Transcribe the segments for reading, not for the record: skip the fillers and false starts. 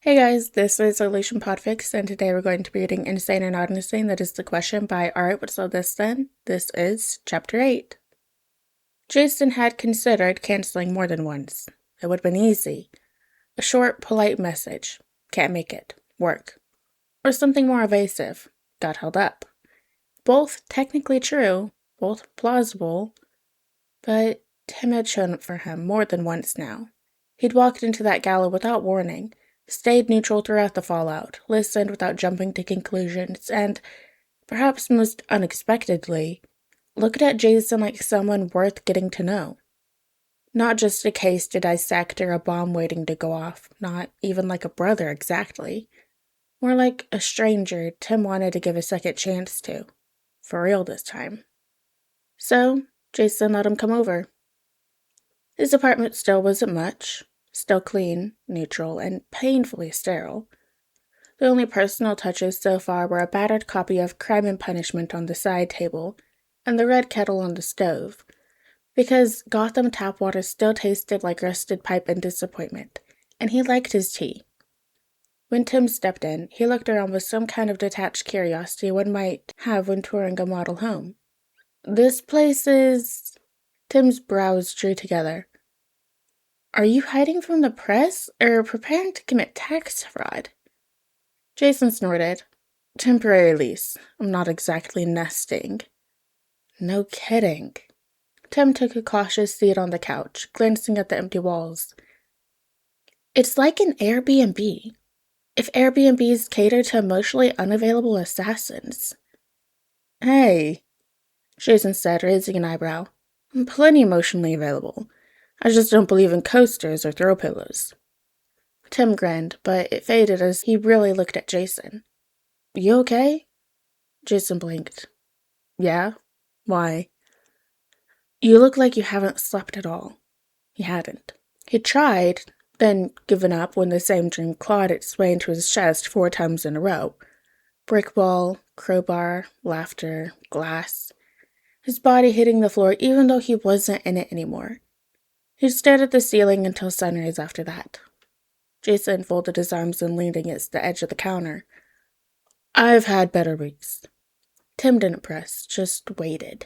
Hey guys, this is PODFIC, and today we're going to be reading Insane or Not Insane, That Is the Question by Alright, what's all this then? This is Chapter 8. Jason had considered canceling more than once. It would have been easy. A short, polite message. Can't make it. Work. Or something more evasive. Got held up. Both technically true, both plausible, but Tim had shown up for him more than once now. He'd walked into that gala without warning, stayed neutral throughout the fallout, listened without jumping to conclusions, and, perhaps most unexpectedly, looked at Jason like someone worth getting to know. Not just a case to dissect or a bomb waiting to go off, not even like a brother exactly. More like a stranger Tim wanted to give a second chance to. For real this time. So, Jason let him come over. His apartment still wasn't much. Still clean, neutral, and painfully sterile. The only personal touches so far were a battered copy of Crime and Punishment on the side table, and the red kettle on the stove, because Gotham tap water still tasted like rusted pipe and disappointment, and he liked his tea. When Tim stepped in, he looked around with some kind of detached curiosity one might have when touring a model home. This place is... Tim's brows drew together. Are you hiding from the press, or preparing to commit tax fraud? Jason snorted. Temporary lease. I'm not exactly nesting. No kidding. Tim took a cautious seat on the couch, glancing at the empty walls. It's like an Airbnb. If Airbnbs cater to emotionally unavailable assassins. Hey, Jason said, raising an eyebrow. I'm plenty emotionally available. I just don't believe in coasters or throw pillows. Tim grinned, but it faded as he really looked at Jason. You okay? Jason blinked. Yeah? Why? You look like you haven't slept at all. He hadn't. He'd tried, then given up when the same dream clawed its way into his chest 4 times in a row. Brick wall, crowbar, laughter, glass. His body hitting the floor even though he wasn't in it anymore. He stared at the ceiling until sunrise after that. Jason folded his arms and leaned against the edge of the counter. I've had better weeks. Tim didn't press, just waited.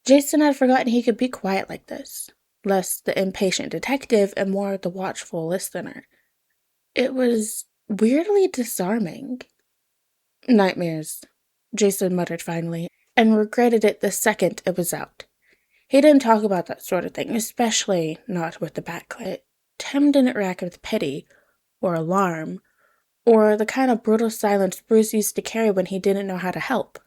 Jason had forgotten he could be quiet like this. Less the impatient detective and more the watchful listener. It was weirdly disarming. Nightmares, Jason muttered finally, and regretted it the second it was out. He didn't talk about that sort of thing, especially not with the backlit. Tim didn't react with pity, or alarm, or the kind of brutal silence Bruce used to carry when he didn't know how to help.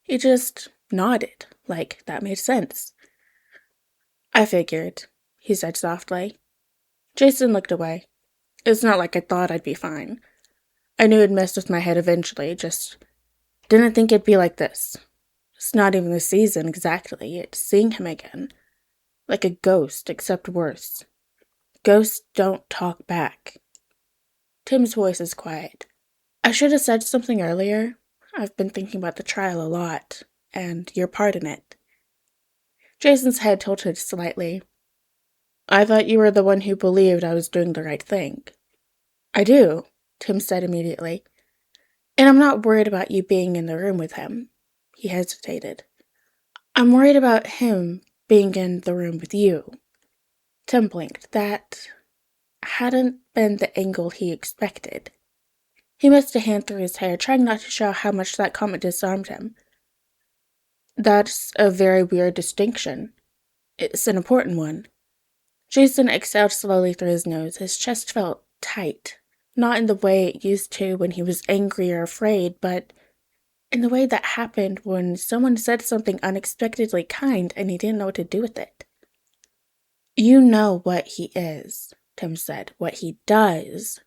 He just nodded, like that made sense. I figured, he said softly. Jason looked away. It's not like I thought I'd be fine. I knew it'd mess with my head eventually, just didn't think it'd be like this. It's not even the season exactly, it's seeing him again. Like a ghost, except worse. Ghosts don't talk back. Tim's voice is quiet. I should have said something earlier. I've been thinking about the trial a lot, and your part in it. Jason's head tilted slightly. I thought you were the one who believed I was doing the right thing. I do, Tim said immediately. And I'm not worried about you being in the room with him. He hesitated. I'm worried about him being in the room with you. Tim blinked. That hadn't been the angle he expected. He missed a hand through his hair, trying not to show how much that comment disarmed him. That's a very weird distinction. It's an important one. Jason exhaled slowly through his nose. His chest felt tight. Not in the way it used to when he was angry or afraid, but in the way that happened when someone said something unexpectedly kind and he didn't know what to do with it. You know what he is, Tim said. What he does.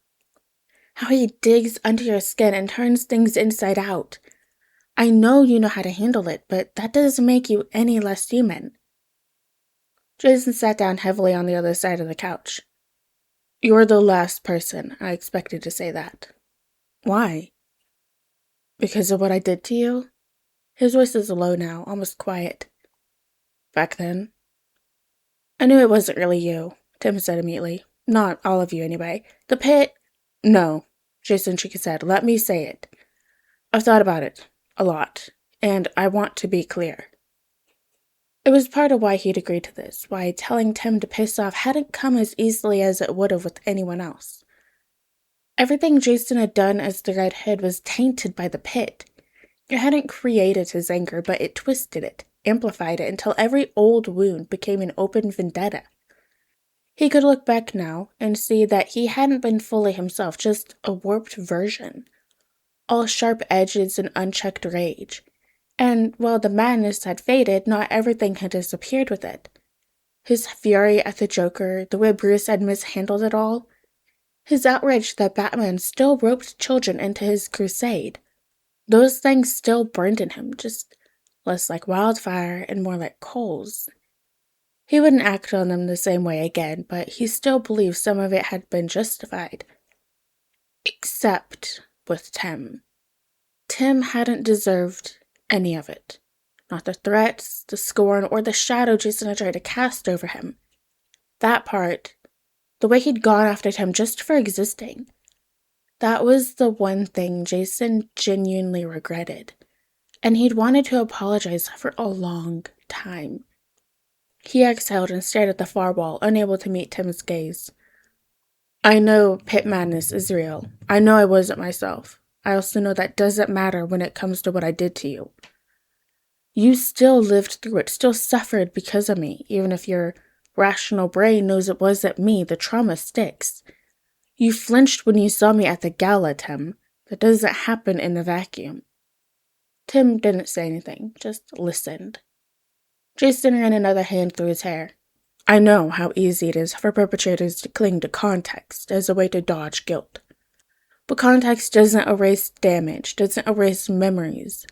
How he digs under your skin and turns things inside out. I know you know how to handle it, but that doesn't make you any less human. Jason sat down heavily on the other side of the couch. You're the last person I expected to say that. Why? Because of what I did to you? His voice is low now, almost quiet. Back then? I knew it wasn't really you, Tim said immediately. Not all of you, anyway. The pit, No, Jason shook his head. Let me say it. I've thought about it. A lot. And I want to be clear. It was part of why he'd agreed to this, why telling Tim to piss off hadn't come as easily as it would have with anyone else. Everything Jason had done as the Red Hood was tainted by the pit. It hadn't created his anger, but it twisted it, amplified it, until every old wound became an open vendetta. He could look back now and see that he hadn't been fully himself, just a warped version. All sharp edges and unchecked rage. And while the madness had faded, not everything had disappeared with it. His fury at the Joker, the way Bruce had mishandled it all, his outrage that Batman still roped children into his crusade. Those things still burned in him, just less like wildfire and more like coals. He wouldn't act on them the same way again, but he still believed some of it had been justified. Except with Tim. Tim hadn't deserved any of it. Not the threats, the scorn, or the shadow Jason had tried to cast over him. That part, the way he'd gone after Tim just for existing, that was the one thing Jason genuinely regretted, and he'd wanted to apologize for a long time. He exhaled and stared at the far wall, unable to meet Tim's gaze. I know pit madness is real. I know I wasn't myself. I also know that doesn't matter when it comes to what I did to you. You still lived through it, still suffered because of me, even if your rational brain knows it wasn't me. The trauma sticks. You flinched when you saw me at the gala, Tim. That doesn't happen in a vacuum. Tim didn't say anything, just listened. Jason ran another hand through his hair. I know how easy it is for perpetrators to cling to context as a way to dodge guilt. But context doesn't erase damage, doesn't erase memories.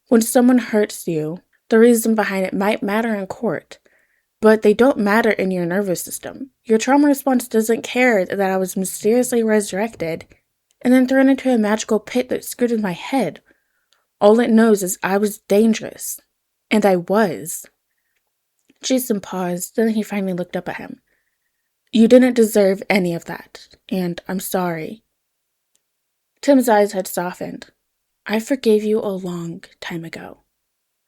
When someone hurts you, the reason behind it might matter in court, but they don't matter in your nervous system. Your trauma response doesn't care that I was mysteriously resurrected and then thrown into a magical pit that screwed with my head. All it knows is I was dangerous. And I was. Jason paused, then he finally looked up at him. You didn't deserve any of that, and I'm sorry. Tim's eyes had softened. I forgave you a long time ago.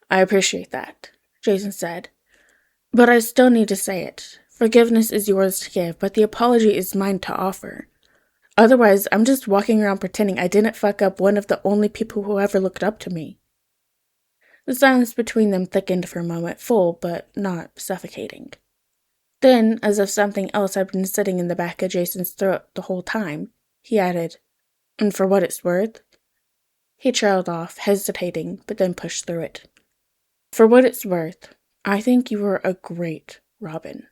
I appreciate that, Jason said. But I still need to say it. Forgiveness is yours to give, but the apology is mine to offer. Otherwise, I'm just walking around pretending I didn't fuck up one of the only people who ever looked up to me. The silence between them thickened for a moment, full but not suffocating. Then, as if something else had been sitting in the back of Jason's throat the whole time, he added, And for what it's worth? He trailed off, hesitating, but then pushed through it. For what it's worth, I think you were a great Robin.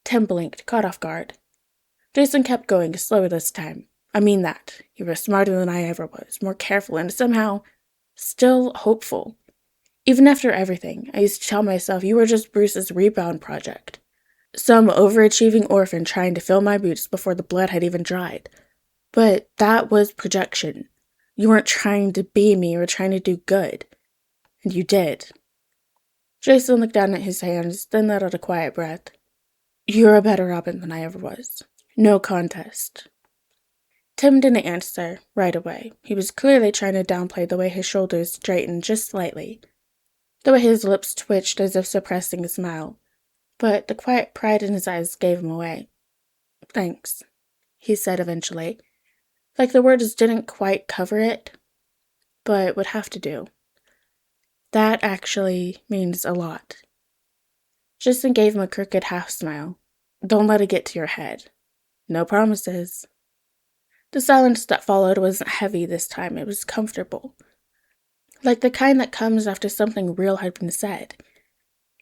Tim blinked, caught off guard. Jason kept going, slower this time. I mean that. You were smarter than I ever was, more careful, and somehow still hopeful. Even after everything, I used to tell myself you were just Bruce's rebound project. Some overachieving orphan trying to fill my boots before the blood had even dried. But that was projection. You weren't trying to be me, you were trying to do good. And you did. Jason looked down at his hands, then let out a quiet breath. You're a better Robin than I ever was. No contest. Tim didn't answer right away. He was clearly trying to downplay the way his shoulders straightened just slightly, the way his lips twitched as if suppressing a smile. But the quiet pride in his eyes gave him away. Thanks, he said eventually. Like the words didn't quite cover it, but would have to do. That actually means a lot. Jason gave him a crooked half-smile. Don't let it get to your head. No promises. The silence that followed wasn't heavy this time. It was comfortable. Like the kind that comes after something real had been said.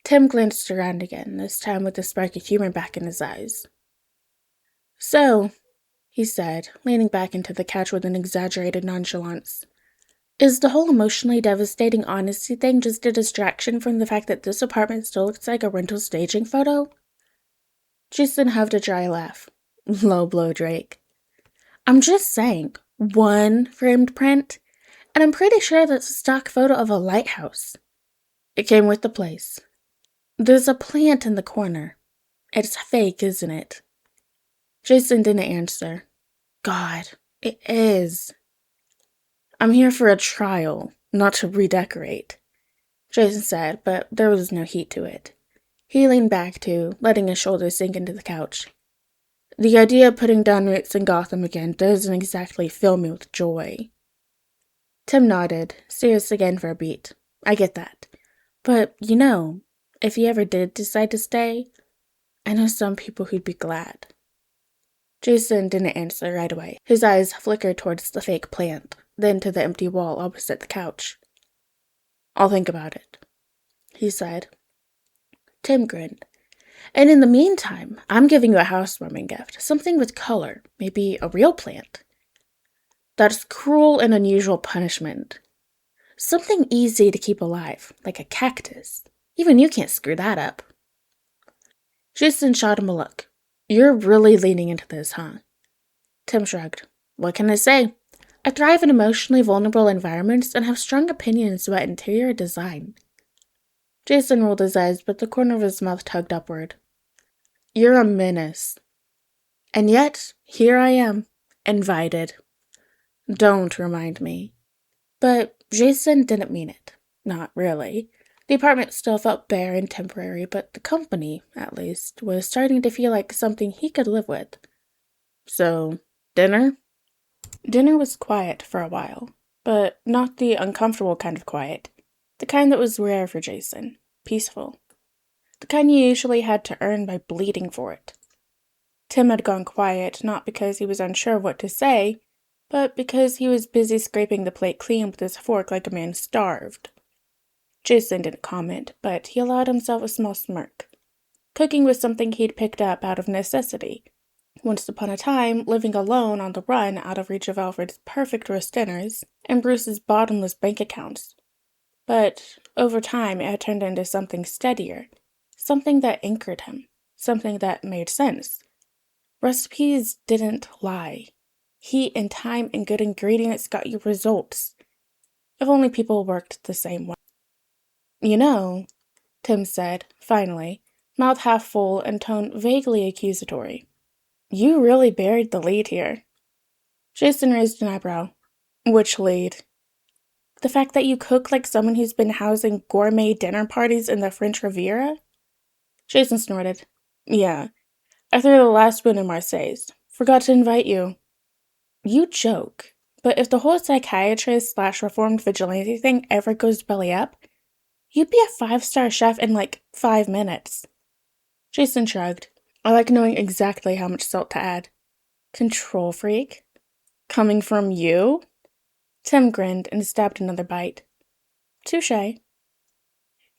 Tim glanced around again, this time with a spark of humor back in his eyes. So, he said, leaning back into the couch with an exaggerated nonchalance, is the whole emotionally devastating honesty thing just a distraction from the fact that this apartment still looks like a rental staging photo? Jason huffed a dry laugh. Low blow, Drake. I'm just saying, one framed print, and I'm pretty sure that's a stock photo of a lighthouse. It came with the place. There's a plant in the corner. It's fake, isn't it? Jason didn't answer. God, it is. I'm here for a trial, not to redecorate, Jason said, but there was no heat to it. He leaned back too, letting his shoulders sink into the couch. The idea of putting down roots in Gotham again doesn't exactly fill me with joy. Tim nodded, serious again for a beat. I get that. But, if he ever did decide to stay, I know some people who'd be glad. Jason didn't answer right away. His eyes flickered towards the fake plant, then to the empty wall opposite the couch. I'll think about it, he said. Tim grinned. And in the meantime, I'm giving you a housewarming gift, something with color, maybe a real plant. That's cruel and unusual punishment. Something easy to keep alive, like a cactus. Even you can't screw that up. Jason shot him a look. You're really leaning into this, huh? Tim shrugged. What can I say? I thrive in emotionally vulnerable environments and have strong opinions about interior design. Jason rolled his eyes, but the corner of his mouth tugged upward. You're a menace. And yet, here I am, invited. Don't remind me. But Jason didn't mean it. Not really. The apartment still felt bare and temporary, but the company, at least, was starting to feel like something he could live with. So, dinner? Dinner was quiet for a while, but not the uncomfortable kind of quiet. The kind that was rare for Jason. Peaceful. The kind you usually had to earn by bleeding for it. Tim had gone quiet not because he was unsure of what to say, but because he was busy scraping the plate clean with his fork like a man starved. Jason didn't comment, but he allowed himself a small smirk. Cooking was something he'd picked up out of necessity. Once upon a time, living alone on the run out of reach of Alfred's perfect roast dinners and Bruce's bottomless bank accounts. But over time, it had turned into something steadier, something that anchored him, something that made sense. Recipes didn't lie. Heat and time and good ingredients got you results. If only people worked the same way. Tim said, finally, mouth half full and tone vaguely accusatory. You really buried the lead here. Jason raised an eyebrow. Which lead? The fact that you cook like someone who's been housing gourmet dinner parties in the French Riviera? Jason snorted. Yeah, I threw the last one in Marseilles. Forgot to invite you. You joke, but if the whole psychiatrist/reformed vigilante thing ever goes belly up, you'd be a 5-star chef in like 5 minutes. Jason shrugged. I like knowing exactly how much salt to add. Control freak? Coming from you? Tim grinned and stabbed another bite. Touché.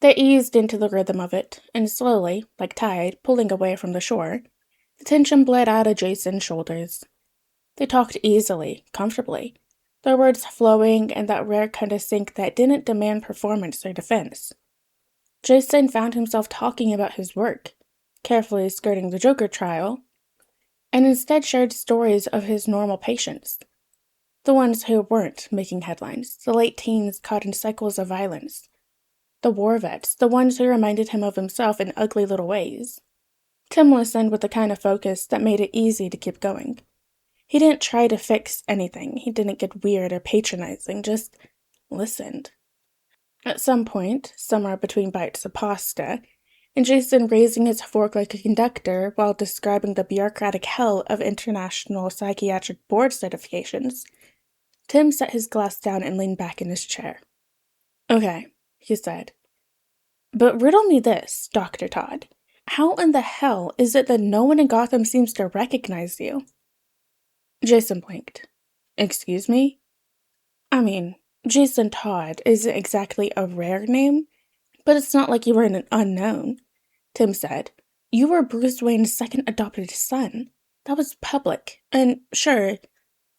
They eased into the rhythm of it, and slowly, like tide, pulling away from the shore, the tension bled out of Jason's shoulders. They talked easily, comfortably, their words flowing in that rare kind of sync that didn't demand performance or defense. Jason found himself talking about his work, carefully skirting the Joker trial, and instead shared stories of his normal patients. The ones who weren't making headlines, the late teens caught in cycles of violence. The war vets, the ones who reminded him of himself in ugly little ways. Tim listened with the kind of focus that made it easy to keep going. He didn't try to fix anything, he didn't get weird or patronizing, just listened. At some point, somewhere between bites of pasta, and Jason raising his fork like a conductor while describing the bureaucratic hell of international psychiatric board certifications, Tim set his glass down and leaned back in his chair. Okay, he said. But riddle me this, Dr. Todd. How in the hell is it that no one in Gotham seems to recognize you? Jason blinked. Excuse me? I mean, Jason Todd isn't exactly a rare name, but it's not like you were an unknown, Tim said. You were Bruce Wayne's second adopted son. That was public, and sure,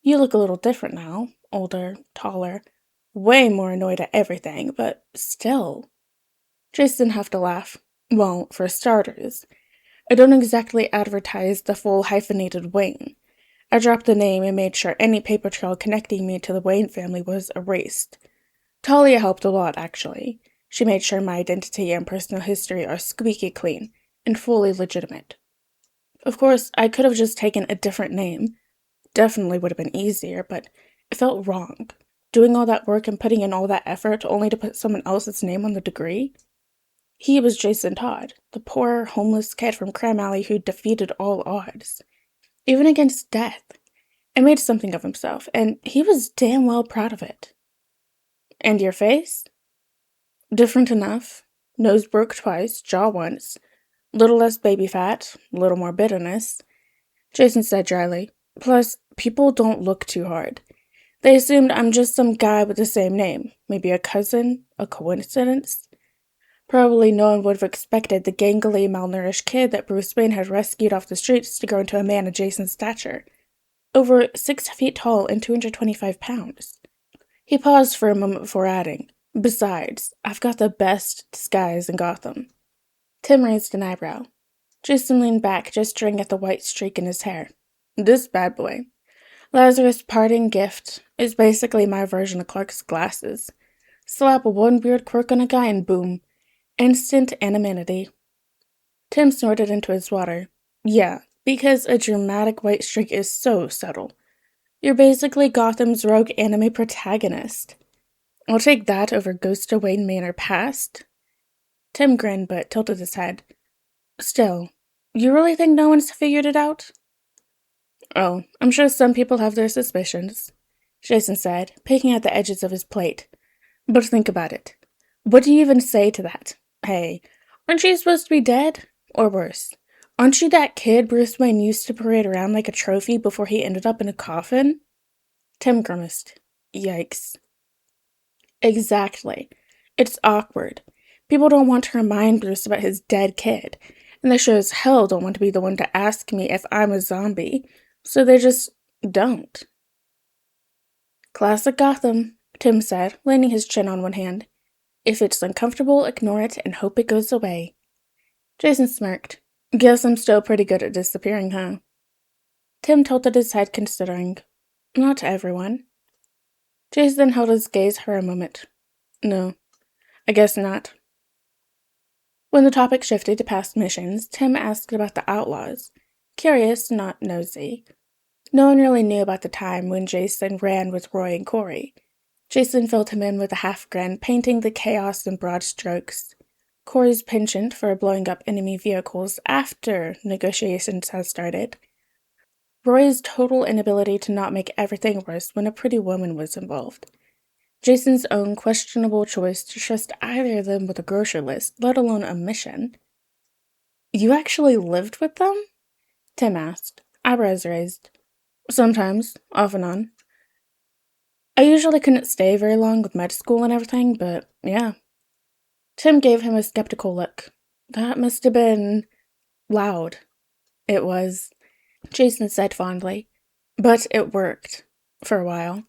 you look a little different now, older, taller, way more annoyed at everything, but still. Jason huffed a laugh. Well, for starters, I don't exactly advertise the full hyphenated Wayne. I dropped the name and made sure any paper trail connecting me to the Wayne family was erased. Talia helped a lot, actually. She made sure my identity and personal history are squeaky clean and fully legitimate. Of course, I could have just taken a different name, definitely would have been easier, but it felt wrong. Doing all that work and putting in all that effort only to put someone else's name on the degree? He was Jason Todd, the poor, homeless kid from Crime Alley who defeated all odds, even against death, and made something of himself, and he was damn well proud of it. And your face? Different enough. Nose broke twice, jaw once. Little less baby fat, little more bitterness. Jason said dryly. Plus, people don't look too hard. They assumed I'm just some guy with the same name. Maybe a cousin? A coincidence? Probably no one would have expected the gangly, malnourished kid that Bruce Wayne had rescued off the streets to grow into a man of Jason's stature. Over 6 feet tall and 225 pounds. He paused for a moment before adding, Besides, I've got the best disguise in Gotham. Tim raised an eyebrow. Jason leaned back, gesturing at the white streak in his hair. This bad boy. Lazarus' parting gift is basically my version of Clark's glasses. Slap one weird quirk on a guy and boom. Instant anonymity. Tim snorted into his water. Yeah, because a dramatic white streak is so subtle. You're basically Gotham's rogue anime protagonist. I'll take that over Ghost of Wayne Manor past. Tim grinned but tilted his head. Still, you really think no one's figured it out? Oh, I'm sure some people have their suspicions, Jason said, picking at the edges of his plate. But think about it. What do you even say to that? Hey, aren't you supposed to be dead? Or worse, aren't you that kid Bruce Wayne used to parade around like a trophy before he ended up in a coffin? Tim grimaced. Yikes. Exactly. It's awkward. People don't want to remind Bruce about his dead kid, and they sure as hell don't want to be the one to ask me if I'm a zombie, so they just don't. Classic Gotham, Tim said, leaning his chin on one hand. If it's uncomfortable, ignore it and hope it goes away. Jason smirked. Guess I'm still pretty good at disappearing, huh? Tim tilted his head, considering. Not everyone. Jason held his gaze for a moment. No, I guess not. When the topic shifted to past missions, Tim asked about the outlaws. Curious, not nosy. No one really knew about the time when Jason ran with Roy and Corey. Jason filled him in with a half-grin, painting the chaos in broad strokes. Corey's penchant for blowing up enemy vehicles after negotiations had started. Roy's total inability to not make everything worse when a pretty woman was involved. Jason's own questionable choice to trust either of them with a grocery list, let alone a mission. You actually lived with them? Tim asked, eyebrows raised. Sometimes, off and on. I usually couldn't stay very long with med school and everything, but yeah. Tim gave him a skeptical look. That must have been loud. It was, Jason said fondly. But it worked. For a while.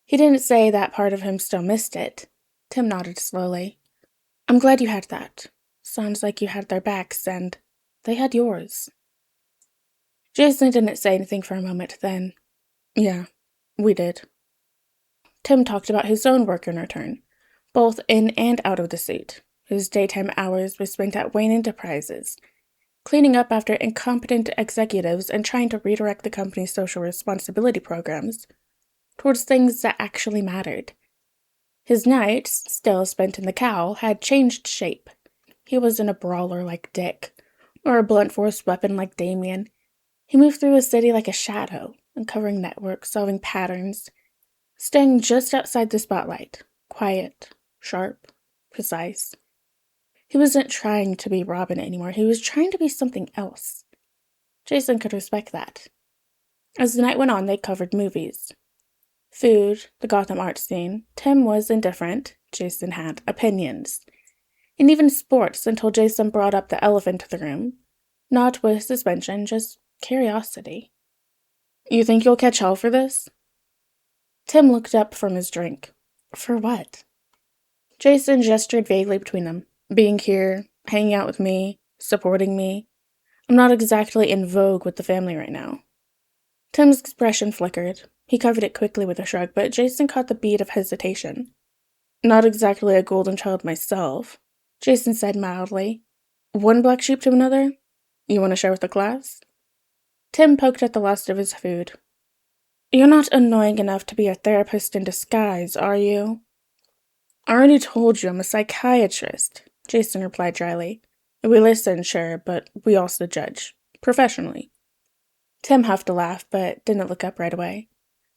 He didn't say that part of him still missed it. Tim nodded slowly. I'm glad you had that. Sounds like you had their backs, and they had yours. Jason didn't say anything for a moment, then. Yeah, we did. Tim talked about his own work in return, both in and out of the suit. His daytime hours were spent at Wayne Enterprises, cleaning up after incompetent executives and trying to redirect the company's social responsibility programs towards things that actually mattered. His nights, still spent in the cowl, had changed shape. He wasn't a brawler like Dick, or a blunt force weapon like Damien. He moved through the city like a shadow, uncovering networks, solving patterns, staying just outside the spotlight, quiet, sharp, precise. He wasn't trying to be Robin anymore, he was trying to be something else. Jason could respect that. As the night went on, they covered movies. Food, the Gotham art scene. Tim was indifferent. Jason had opinions. And even sports, until Jason brought up the elephant to the room. Not with suspension, just curiosity. You think you'll catch hell for this? Tim looked up from his drink. For what? Jason gestured vaguely between them. Being here, hanging out with me, supporting me. I'm not exactly in vogue with the family right now. Tim's expression flickered. He covered it quickly with a shrug, but Jason caught the beat of hesitation. Not exactly a golden child myself, Jason said mildly. One black sheep to another? You want to share with the class? Tim poked at the last of his food. You're not annoying enough to be a therapist in disguise, are you? I already told you I'm a psychiatrist, Jason replied dryly. We listen, sure, but we also judge. Professionally. Tim huffed a laugh, but didn't look up right away.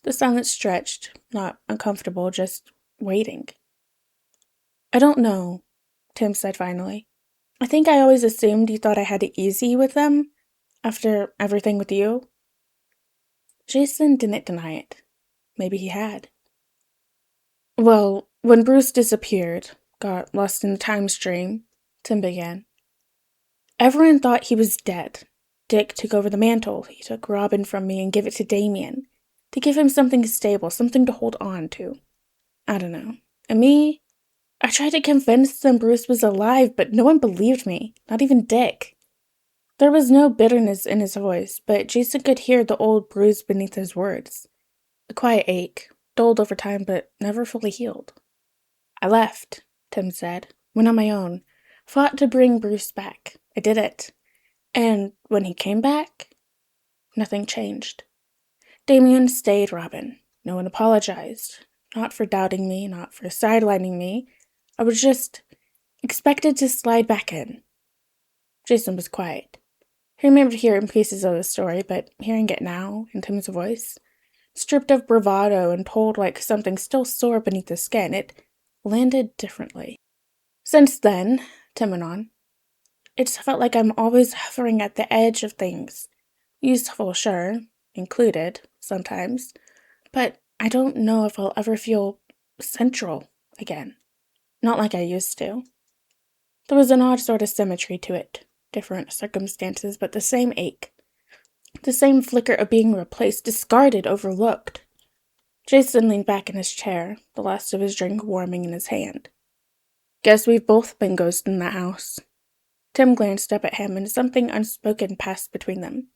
The silence stretched, not uncomfortable, just waiting. I don't know, Tim said finally. I think I always assumed you thought I had it easy with them, after everything with you. Jason didn't deny it. Maybe he had. Well, when Bruce disappeared, got lost in the time stream, Tim began. Everyone thought he was dead. Dick took over the mantle. He took Robin from me and gave it to Damien. To give him something stable, something to hold on to. I don't know. And me? I tried to convince them Bruce was alive, but no one believed me. Not even Dick. There was no bitterness in his voice, but Jason could hear the old bruise beneath his words. A quiet ache, dulled over time but never fully healed. I left, Tim said. Went on my own. Fought to bring Bruce back. I did it. And when he came back, nothing changed. Damien stayed Robin. No one apologized. Not for doubting me, not for sidelining me. I was just expected to slide back in. Jason was quiet. He remembered hearing pieces of the story, but hearing it now, in Tim's voice, stripped of bravado and told like something still sore beneath the skin, it landed differently. Since then, Tim went on, it's felt like I'm always hovering at the edge of things. Useful, sure, included, sometimes, but I don't know if I'll ever feel central again. Not like I used to. There was an odd sort of symmetry to it. Different circumstances, but the same ache. The same flicker of being replaced, discarded, overlooked. Jason leaned back in his chair, the last of his drink warming in his hand. Guess we've both been ghosts in that house. Tim glanced up at him, and something unspoken passed between them.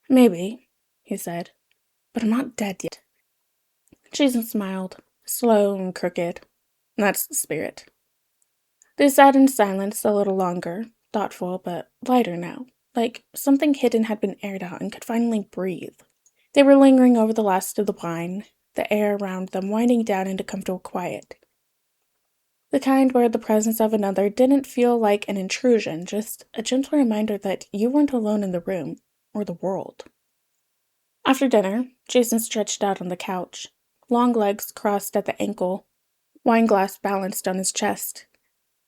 Maybe, he said, but I'm not dead yet. Jason smiled, slow and crooked. That's the spirit. They sat in silence a little longer, thoughtful but lighter now, like something hidden had been aired out and could finally breathe. They were lingering over the last of the wine, the air around them winding down into comfortable quiet. The kind where the presence of another didn't feel like an intrusion, just a gentle reminder that you weren't alone in the room, or the world. After dinner, Jason stretched out on the couch, long legs crossed at the ankle, wine glass balanced on his chest.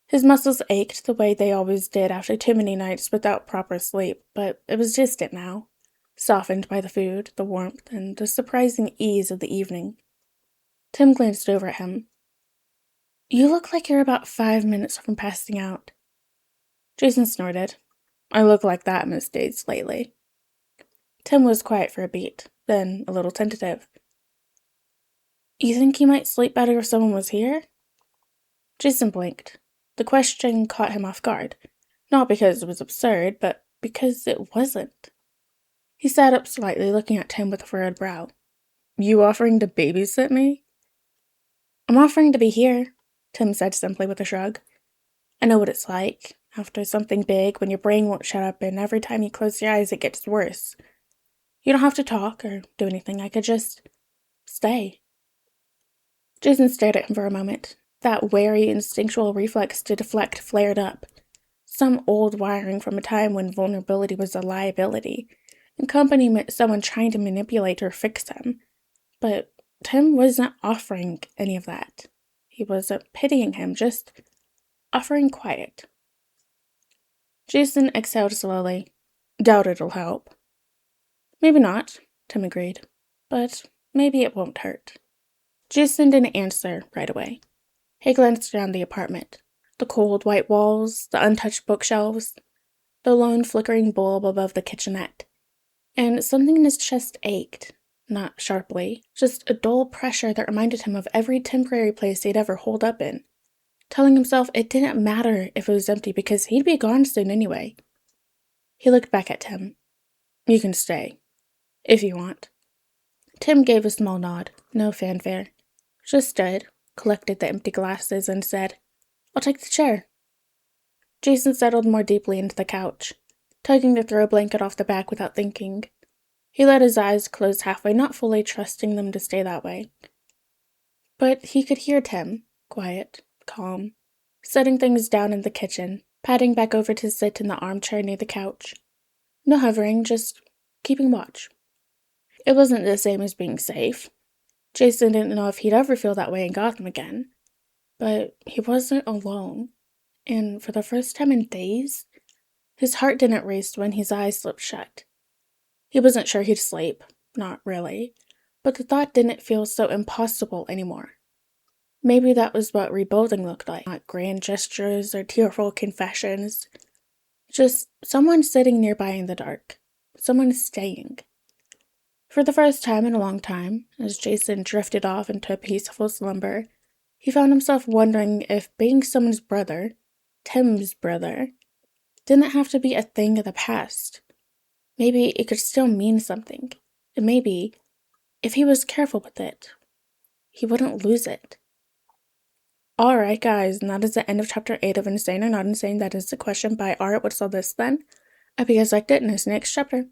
His muscles ached the way they always did after too many nights without proper sleep, but it was distant now, softened by the food, the warmth, and the surprising ease of the evening. Tim glanced over at him. You look like you're about 5 minutes from passing out. Jason snorted. I look like that most days lately. Tim was quiet for a beat, then a little tentative. You think you might sleep better if someone was here? Jason blinked. The question caught him off guard, not because it was absurd, but because it wasn't. He sat up slightly, looking at Tim with a furrowed brow. You offering to babysit me? I'm offering to be here, Tim said simply with a shrug. I know what it's like, after something big, when your brain won't shut up and every time you close your eyes it gets worse. You don't have to talk or do anything, I could just stay. Jason stared at him for a moment. That wary, instinctual reflex to deflect flared up. Some old wiring from a time when vulnerability was a liability, and company meant someone trying to manipulate or fix him. But Tim wasn't offering any of that. He wasn't pitying him, just offering quiet. Jason exhaled slowly. Doubt it'll help. Maybe not, Tim agreed. But maybe it won't hurt. Jason didn't answer right away. He glanced around the apartment. The cold white walls, the untouched bookshelves, the lone flickering bulb above the kitchenette. And something in his chest ached. Not sharply, just a dull pressure that reminded him of every temporary place he'd ever holed up in, telling himself it didn't matter if it was empty because he'd be gone soon anyway. He looked back at Tim. You can stay, if you want. Tim gave a small nod, no fanfare. Just stood, collected the empty glasses, and said, I'll take the chair. Jason settled more deeply into the couch, tugging the throw blanket off the back without thinking. He let his eyes close halfway, not fully trusting them to stay that way. But he could hear Tim, quiet, calm, setting things down in the kitchen, padding back over to sit in the armchair near the couch. No hovering, just keeping watch. It wasn't the same as being safe. Jason didn't know if he'd ever feel that way in Gotham again. But he wasn't alone. And for the first time in days, his heart didn't race when his eyes slipped shut. He wasn't sure he'd sleep, not really, but the thought didn't feel so impossible anymore. Maybe that was what rebuilding looked like, not grand gestures or tearful confessions. Just someone sitting nearby in the dark, someone staying. For the first time in a long time, as Jason drifted off into a peaceful slumber, he found himself wondering if being someone's brother, Tim's brother, didn't have to be a thing of the past. Maybe it could still mean something. And maybe, if he was careful with it, he wouldn't lose it. Alright guys, and that is the end of chapter 8 of Insane or Not Insane. That is the question by Alright, what's all this then? I hope you guys liked it, and it's the next chapter.